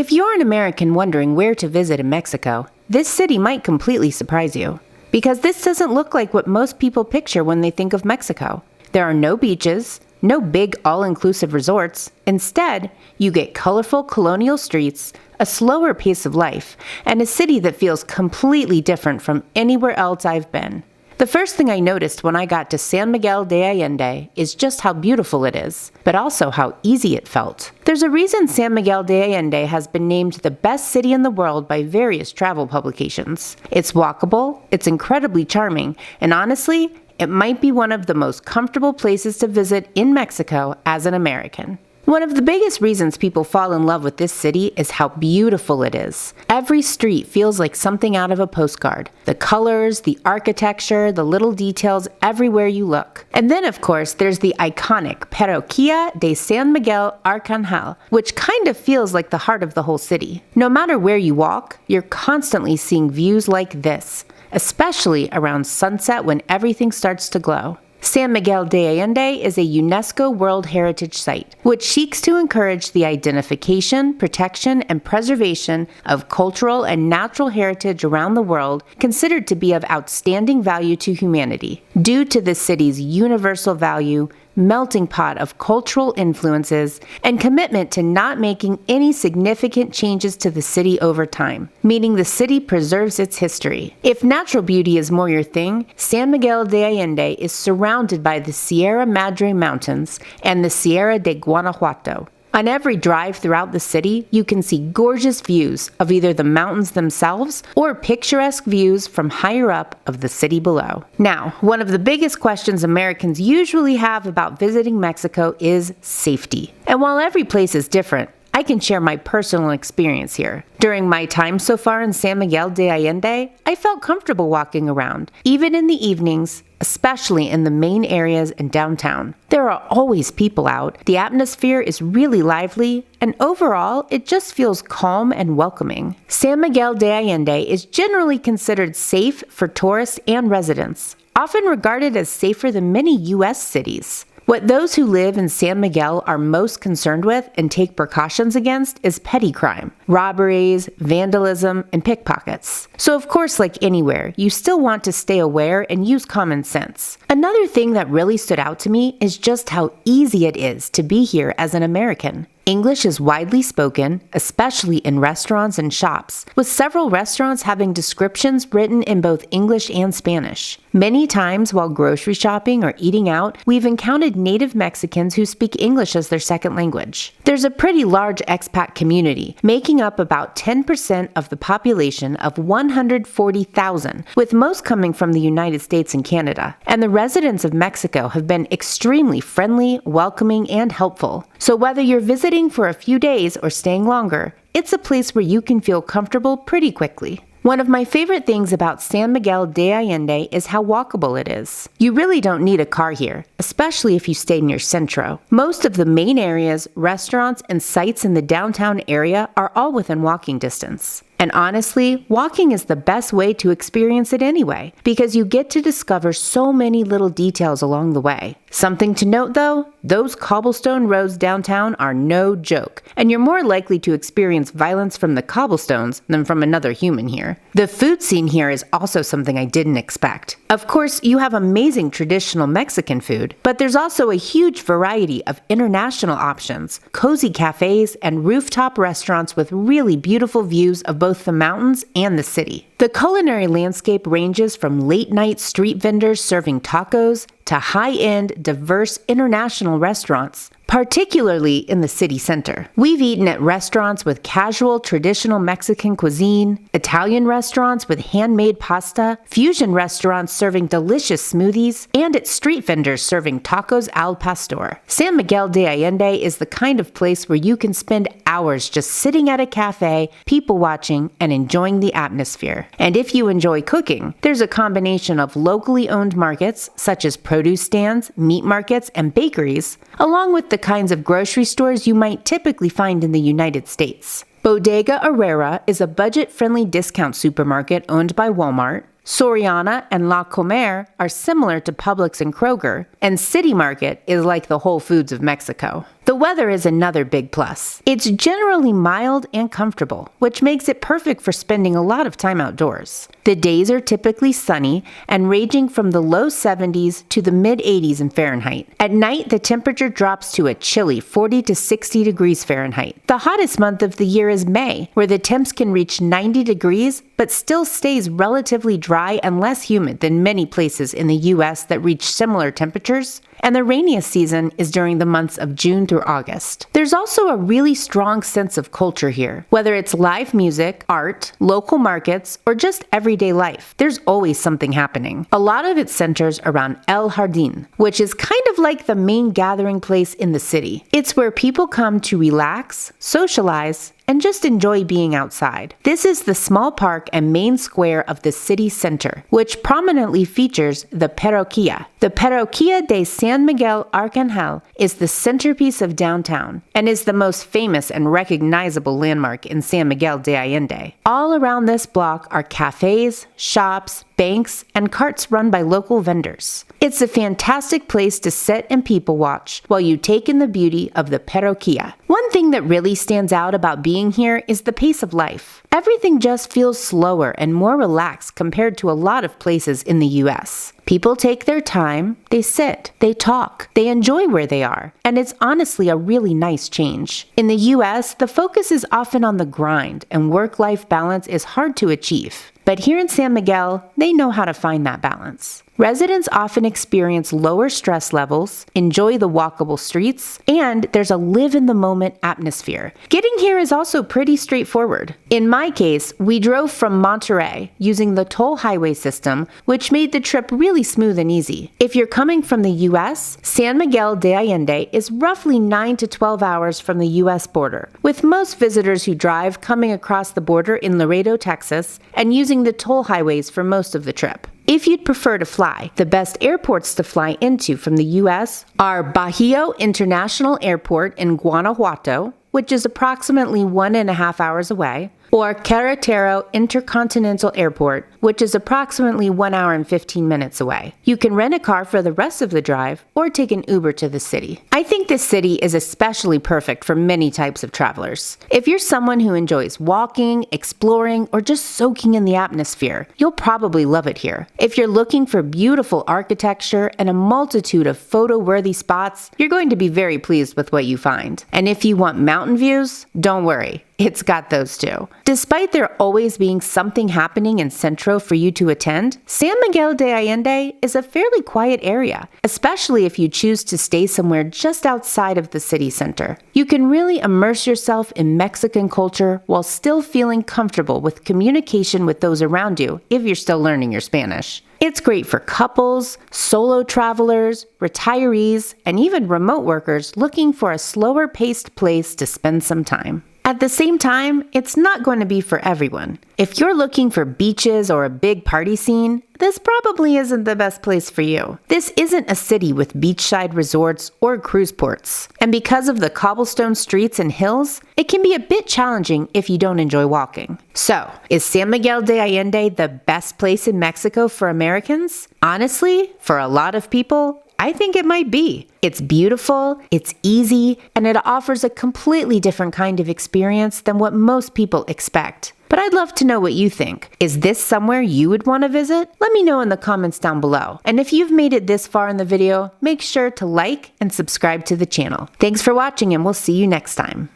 If you're an American wondering where to visit in Mexico, this city might completely surprise you. Because this doesn't look like what most people picture when they think of Mexico. There are no beaches, no big all-inclusive resorts. Instead, you get colorful colonial streets, a slower pace of life, and a city that feels completely different from anywhere else I've been. The first thing I noticed when I got to San Miguel de Allende is just how beautiful it is, but also how easy it felt. There's a reason San Miguel de Allende has been named the best city in the world by various travel publications. It's walkable, it's incredibly charming, and honestly, it might be one of the most comfortable places to visit in Mexico as an American. One of the biggest reasons people fall in love with this city is how beautiful it is. Every street feels like something out of a postcard. The colors, the architecture, the little details everywhere you look. And then, of course, there's the iconic Parroquia de San Miguel Arcángel, which kind of feels like the heart of the whole city. No matter where you walk, you're constantly seeing views like this, especially around sunset when everything starts to glow. San Miguel de Allende is a UNESCO World Heritage Site, which seeks to encourage the identification, protection, and preservation of cultural and natural heritage around the world considered to be of outstanding value to humanity. Due to the city's universal value, melting pot of cultural influences, and commitment to not making any significant changes to the city over time, meaning the city preserves its history. If natural beauty is more your thing, San Miguel de Allende is surrounded by the Sierra Madre Mountains and the Sierra de Guanajuato. On every drive throughout the city, you can see gorgeous views of either the mountains themselves or picturesque views from higher up of the city below. Now, one of the biggest questions Americans usually have about visiting Mexico is safety. And while every place is different, I can share my personal experience here. During my time so far in San Miguel de Allende, I felt comfortable walking around, even in the evenings, especially in the main areas and downtown. There are always people out, the atmosphere is really lively, and overall, it just feels calm and welcoming. San Miguel de Allende is generally considered safe for tourists and residents, often regarded as safer than many U.S. cities. What those who live in San Miguel are most concerned with and take precautions against is petty crime, robberies, vandalism, and pickpockets. So of course, like anywhere, you still want to stay aware and use common sense. Another thing that really stood out to me is just how easy it is to be here as an American. English is widely spoken, especially in restaurants and shops, with several restaurants having descriptions written in both English and Spanish. Many times while grocery shopping or eating out, we've encountered native Mexicans who speak English as their second language. There's a pretty large expat community, making up about 10% of the population of 140,000, with most coming from the United States and Canada. And the residents of Mexico have been extremely friendly, welcoming, and helpful. So whether you're visiting for a few days or staying longer, it's a place where you can feel comfortable pretty quickly. One of my favorite things about San Miguel de Allende is how walkable it is. You really don't need a car here, especially if you stay near Centro. Most of the main areas, restaurants, and sites in the downtown area are all within walking distance. And honestly, walking is the best way to experience it anyway, because you get to discover so many little details along the way. Something to note though, those cobblestone roads downtown are no joke, and you're more likely to experience violence from the cobblestones than from another human here. The food scene here is also something I didn't expect. Of course, you have amazing traditional Mexican food, but there's also a huge variety of international options, cozy cafes, and rooftop restaurants with really beautiful views of both the mountains and the city. The culinary landscape ranges from late-night street vendors serving tacos to high-end, diverse international restaurants, particularly in the city center. We've eaten at restaurants with casual, traditional Mexican cuisine, Italian restaurants with handmade pasta, fusion restaurants serving delicious smoothies, and at street vendors serving tacos al pastor. San Miguel de Allende is the kind of place where you can spend hours just sitting at a cafe, people watching, and enjoying the atmosphere. And if you enjoy cooking, there's a combination of locally owned markets, such as produce stands, meat markets, and bakeries, along with the kinds of grocery stores you might typically find in the United States. Bodega Herrera is a budget-friendly discount supermarket owned by Walmart. Soriana and La Comer are similar to Publix and Kroger, and City Market is like the Whole Foods of Mexico. The weather is another big plus. It's generally mild and comfortable, which makes it perfect for spending a lot of time outdoors. The days are typically sunny and ranging from the low 70s to the mid 80s in Fahrenheit. At night, the temperature drops to a chilly 40 to 60 degrees Fahrenheit. The hottest month of the year is May, where the temps can reach 90 degrees, but still stays relatively dry and less humid than many places in the US that reach similar temperatures. And the rainiest season is during the months of June through August. There's also a really strong sense of culture here. Whether it's live music, art, local markets, or just everyday life, there's always something happening. A lot of it centers around El Jardín, which is kind of like the main gathering place in the city. It's where people come to relax, socialize, and just enjoy being outside. This is the small park and main square of the city center, which prominently features the Parroquia. The Parroquia de San Miguel Arcángel is the centerpiece of downtown and is the most famous and recognizable landmark in San Miguel de Allende. All around this block are cafes, shops, banks, and carts run by local vendors. It's a fantastic place to sit and people watch while you take in the beauty of the Parroquia. One thing that really stands out about being here is the pace of life. Everything just feels slower and more relaxed compared to a lot of places in the US. People take their time, they sit, they talk, they enjoy where they are, and it's honestly a really nice change. In the US, the focus is often on the grind, and work-life balance is hard to achieve. But here in San Miguel, they know how to find that balance. Residents often experience lower stress levels, enjoy the walkable streets, and there's a live-in-the-moment atmosphere. Getting here is also pretty straightforward. In my case, we drove from Monterrey using the toll highway system, which made the trip really smooth and easy. If you're coming from the US, San Miguel de Allende is roughly 9 to 12 hours from the US border, with most visitors who drive coming across the border in Laredo, Texas, and using the toll highways for most of the trip. If you'd prefer to fly, the best airports to fly into from the US are Bajío International Airport in Guanajuato, which is approximately 1.5 hours away, or Querétaro Intercontinental Airport, which is approximately 1 hour and 15 minutes away. You can rent a car for the rest of the drive or take an Uber to the city. I think this city is especially perfect for many types of travelers. If you're someone who enjoys walking, exploring, or just soaking in the atmosphere, you'll probably love it here. If you're looking for beautiful architecture and a multitude of photo-worthy spots, you're going to be very pleased with what you find. And if you want mountain views, don't worry. It's got those too. Despite there always being something happening in Centro for you to attend, San Miguel de Allende is a fairly quiet area, especially if you choose to stay somewhere just outside of the city center. You can really immerse yourself in Mexican culture while still feeling comfortable with communication with those around you if you're still learning your Spanish. It's great for couples, solo travelers, retirees, and even remote workers looking for a slower-paced place to spend some time. At the same time, it's not going to be for everyone. If you're looking for beaches or a big party scene, this probably isn't the best place for you. This isn't a city with beachside resorts or cruise ports. And because of the cobblestone streets and hills, it can be a bit challenging if you don't enjoy walking. So, is San Miguel de Allende the best place in Mexico for Americans? Honestly, for a lot of people, I think it might be. It's beautiful, it's easy, and it offers a completely different kind of experience than what most people expect. But I'd love to know what you think. Is this somewhere you would want to visit? Let me know in the comments down below. And if you've made it this far in the video, make sure to like and subscribe to the channel. Thanks for watching, and we'll see you next time.